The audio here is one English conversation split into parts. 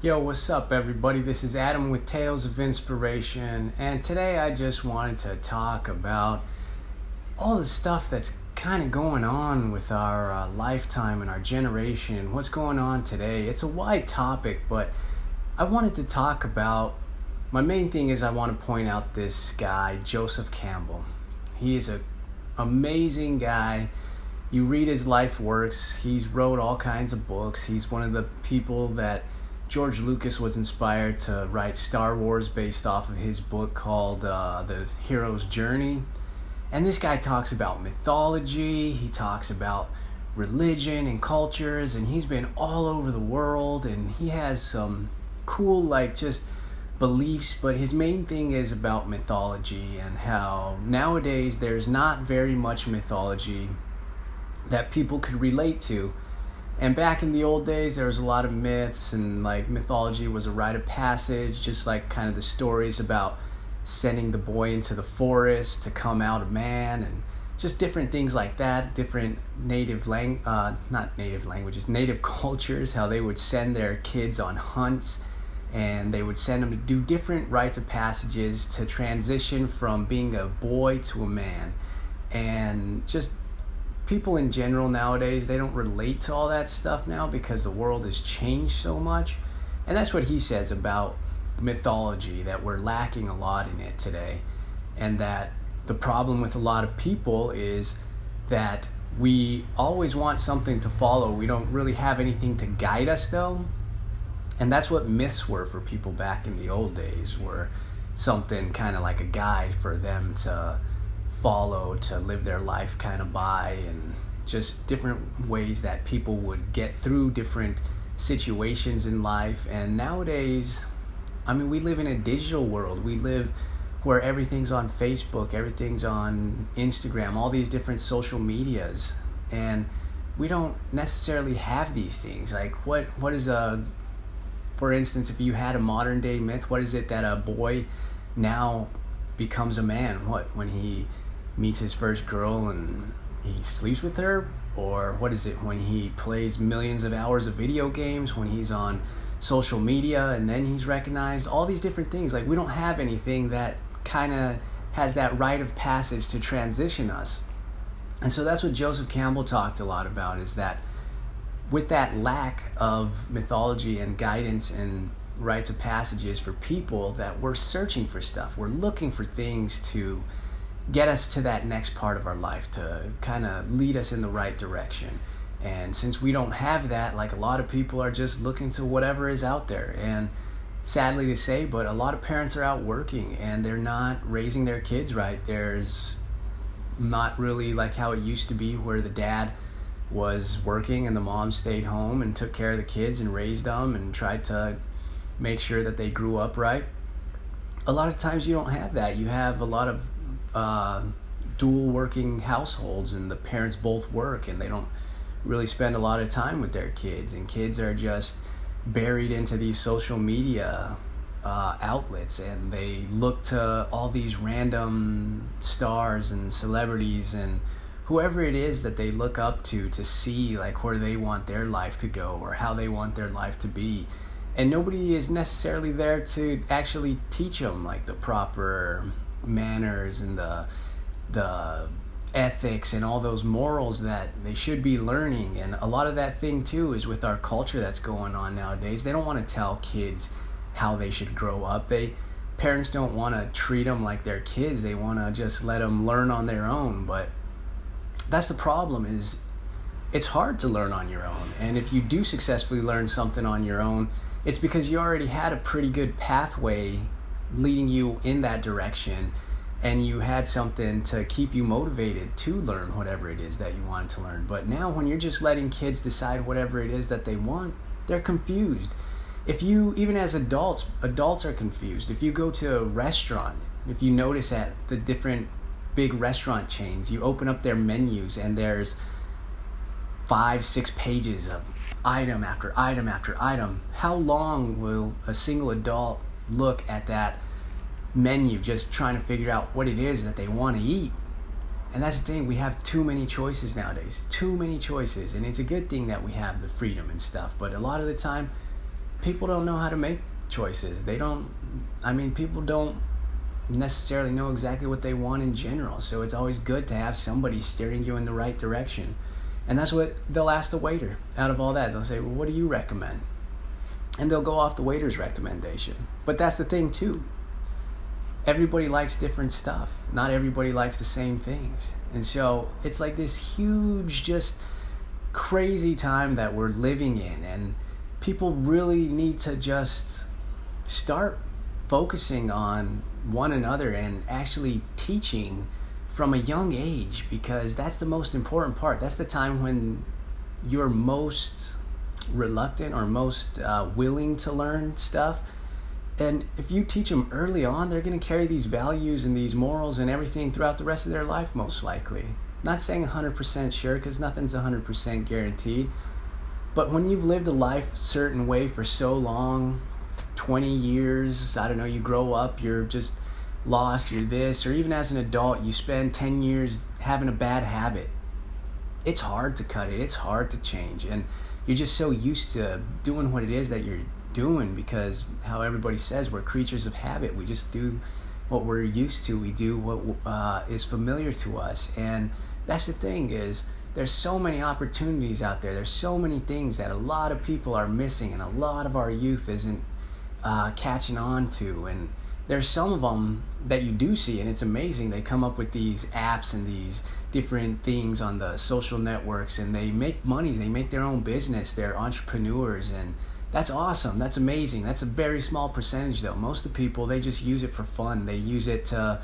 Yo, what's up, everybody? This is Adam with Tales of Inspiration, and today I just wanted to talk about all the stuff that's kind of going on with our lifetime and our generation, what's going on today. It's a wide topic, but I wanted to talk about, my main thing is I want to point out this guy, Joseph Campbell. He is an amazing guy. You read his life works, he's wrote all kinds of books. He's one of the people that George Lucas was inspired to write Star Wars based off of his book called The Hero's Journey. And this guy talks about mythology, he talks about religion and cultures, and he's been all over the world, and he has some cool just beliefs, but his main thing is about mythology and how nowadays there's not very much mythology that people could relate to. And back in the old days, there was a lot of myths, and mythology was a rite of passage, just like kind of the stories about sending the boy into the forest to come out a man, and just different things like that, different native cultures, how they would send their kids on hunts, and they would send them to do different rites of passages to transition from being a boy to a man. And just people in general nowadays, they don't relate to all that stuff now because the world has changed so much. And that's what he says about mythology, that we're lacking a lot in it today. And that the problem with a lot of people is that we always want something to follow. We don't really have anything to guide us though. And that's what myths were for people back in the old days, were something kind of like a guide for them to follow, to live their life kind of by, and just different ways that people would get through different situations in life. And nowadays, we live in a digital world. We live where everything's on Facebook, everything's on Instagram, all these different social medias, and we don't necessarily have these things. What is for instance, if you had a modern day myth, what is it that a boy now becomes a man? When he meets his first girl and he sleeps with her? Or what is it when he plays millions of hours of video games, when he's on social media and then he's recognized? All these different things. We don't have anything that kind of has that rite of passage to transition us. And so that's what Joseph Campbell talked a lot about, is that with that lack of mythology and guidance and rites of passages for people, that we're searching for stuff. We're looking for things to get us to that next part of our life, to kind of lead us in the right direction. And since we don't have that, a lot of people are just looking to whatever is out there. And sadly to say, but a lot of parents are out working and they're not raising their kids right. There's not really like how it used to be, where the dad was working and the mom stayed home and took care of the kids and raised them and tried to make sure that they grew up right. A lot of times you don't have that. You have a lot of dual working households, and the parents both work and they don't really spend a lot of time with their kids, and kids are just buried into these social media outlets, and they look to all these random stars and celebrities and whoever it is that they look up to see where they want their life to go or how they want their life to be. And nobody is necessarily there to actually teach them the proper manners and the ethics and all those morals that they should be learning. And a lot of that thing too is with our culture that's going on nowadays. They don't want to tell kids how they should grow up. Parents don't want to treat them like they're kids. They want to just let them learn on their own. But that's the problem, is it's hard to learn on your own. And if you do successfully learn something on your own, it's because you already had a pretty good pathway leading you in that direction, and you had something to keep you motivated to learn whatever it is that you wanted to learn. But now when you're just letting kids decide whatever it is that they want, they're confused. Even as adults are confused. If you go to a restaurant, if you notice at the different big restaurant chains, you open up their menus and there's 5-6 pages of item after item after item. How long will a single adult look at that menu just trying to figure out what it is that they want to eat? And that's the thing, we have too many choices nowadays, and it's a good thing that we have the freedom and stuff, but a lot of the time people don't know how to make choices. People don't necessarily know exactly what they want in general. So it's always good to have somebody steering you in the right direction. And that's what they'll ask the waiter out of all that. They'll say, well, what do you recommend? And they'll go off the waiter's recommendation. But that's the thing too. Everybody likes different stuff. Not everybody likes the same things. And so it's like this huge, just crazy time that we're living in. And people really need to just start focusing on one another and actually teaching from a young age, because that's the most important part. That's the time when you're most reluctant or most willing to learn stuff. And if you teach them early on, they're going to carry these values and these morals and everything throughout the rest of their life, most likely. Not saying 100% sure, because nothing's 100% guaranteed. But when you've lived a life a certain way for so long, 20 years, I don't know, you grow up, you're just lost, you're this, or even as an adult, you spend 10 years having a bad habit. It's hard to cut it. It's hard to change. And you're just so used to doing what it is that you're doing, because how everybody says we're creatures of habit. We just do what we're used to. We do what is familiar to us. And that's the thing, is there's so many opportunities out there. There's so many things that a lot of people are missing and a lot of our youth isn't catching on to. And there's some of them that you do see, and it's amazing. They come up with these apps and these different things on the social networks, and they make money. They make their own business. They're entrepreneurs, and that's awesome. That's amazing. That's a very small percentage, though. Most of the people, they just use it for fun. They use it to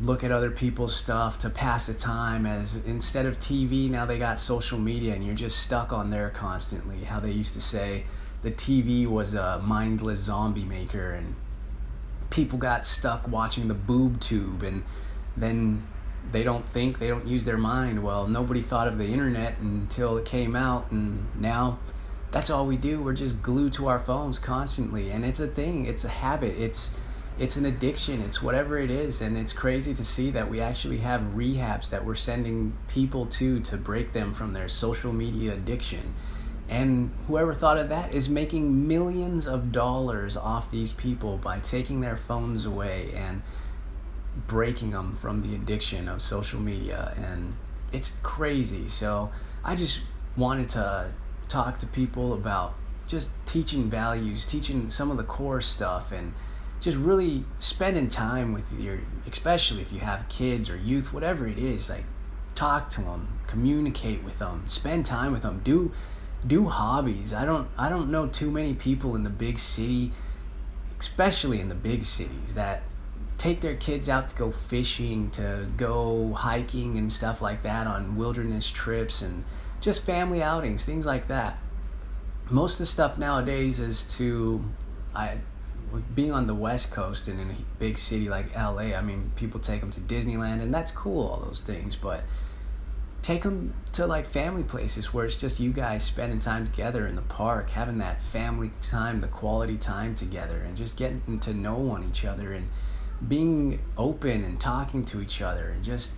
look at other people's stuff, to pass the time. As instead of TV, now they got social media, and you're just stuck on there constantly. How they used to say the TV was a mindless zombie maker, and people got stuck watching the boob tube, and then they don't think, they don't use their mind. Well, nobody thought of the internet until it came out, and now that's all we do. We're just glued to our phones constantly, and it's a thing. It's a habit. It's an addiction. It's whatever it is, and it's crazy to see that we actually have rehabs that we're sending people to break them from their social media addiction. And whoever thought of that is making millions of dollars off these people by taking their phones away and breaking them from the addiction of social media. And it's crazy. So I just wanted to talk to people about just teaching values, teaching some of the core stuff, and just really spending time with especially if you have kids or youth, whatever it is, like talk to them, communicate with them, spend time with them, do hobbies. I don't know too many people in the big city, especially in the big cities, that take their kids out to go fishing, to go hiking and stuff like that, on wilderness trips and just family outings, things like that. Most of the stuff nowadays is being on the West Coast and in a big city like LA. I mean, people take them to Disneyland, and that's cool, all those things, but take them to like family places where it's just you guys spending time together in the park, having that family time, the quality time together, and just getting to know each other and being open and talking to each other, and just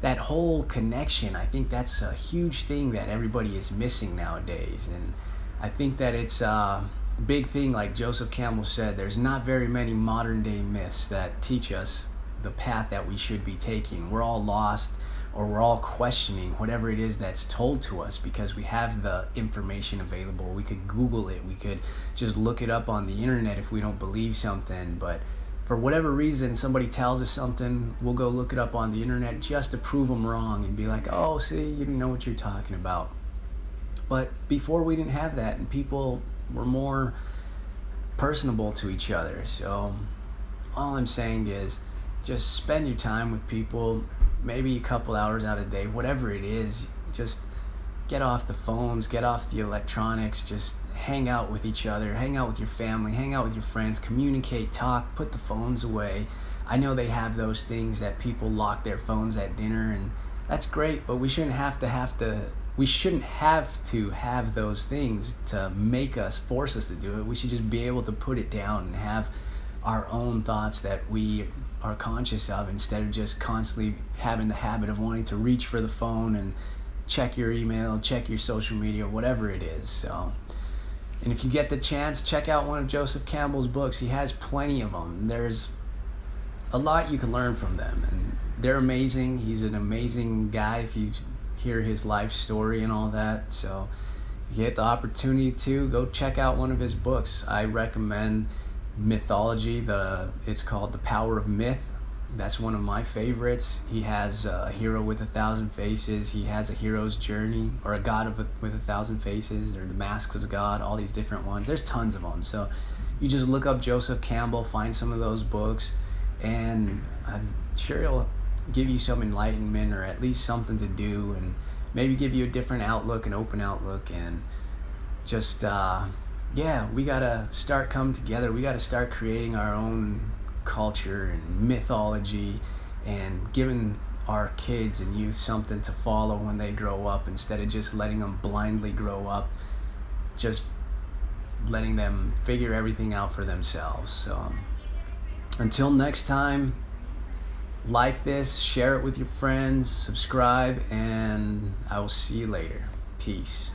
that whole connection. I think that's a huge thing that everybody is missing nowadays. And I think that it's a big thing, like Joseph Campbell said, there's not very many modern day myths that teach us the path that we should be taking. We're all lost, or we're all questioning whatever it is that's told to us, because we have the information available. We could Google it. We could just look it up on the internet if we don't believe something. But for whatever reason, somebody tells us something, we'll go look it up on the internet just to prove them wrong and be like, oh, see, you didn't know what you're talking about. But before, we didn't have that, and people were more personable to each other. So all I'm saying is just spend your time with people, maybe a couple hours out a day, whatever it is. Just get off the phones, get off the electronics, just hang out with each other, hang out with your family, hang out with your friends, communicate, talk, put the phones away. I know they have those things that people lock their phones at dinner, and that's great, but we shouldn't have to have those things to force us to do it. We should just be able to put it down and have our own thoughts that we are conscious of, instead of just constantly having the habit of wanting to reach for the phone and check your email, check your social media, whatever it is. So And if you get the chance, check out one of Joseph Campbell's books. He has plenty of them. There's a lot you can learn from them, and they're amazing. He's an amazing guy if you hear his life story and all that. So if you get the opportunity to, go check out one of his books. I recommend Mythology. It's called The Power of Myth. That's one of my favorites. He has A Hero with a Thousand Faces. He has A Hero's Journey, or A God with a Thousand Faces, or The Masks of God, all these different ones. There's tons of them. So you just look up Joseph Campbell, find some of those books, and I'm sure he'll give you some enlightenment, or at least something to do, and maybe give you a different outlook, an open outlook, and just, we gotta start coming together. We gotta start creating our own culture and mythology, and giving our kids and youth something to follow when they grow up, instead of just letting them blindly grow up, just letting them figure everything out for themselves. So until next time, like this, share it with your friends, subscribe, and I will see you later. Peace.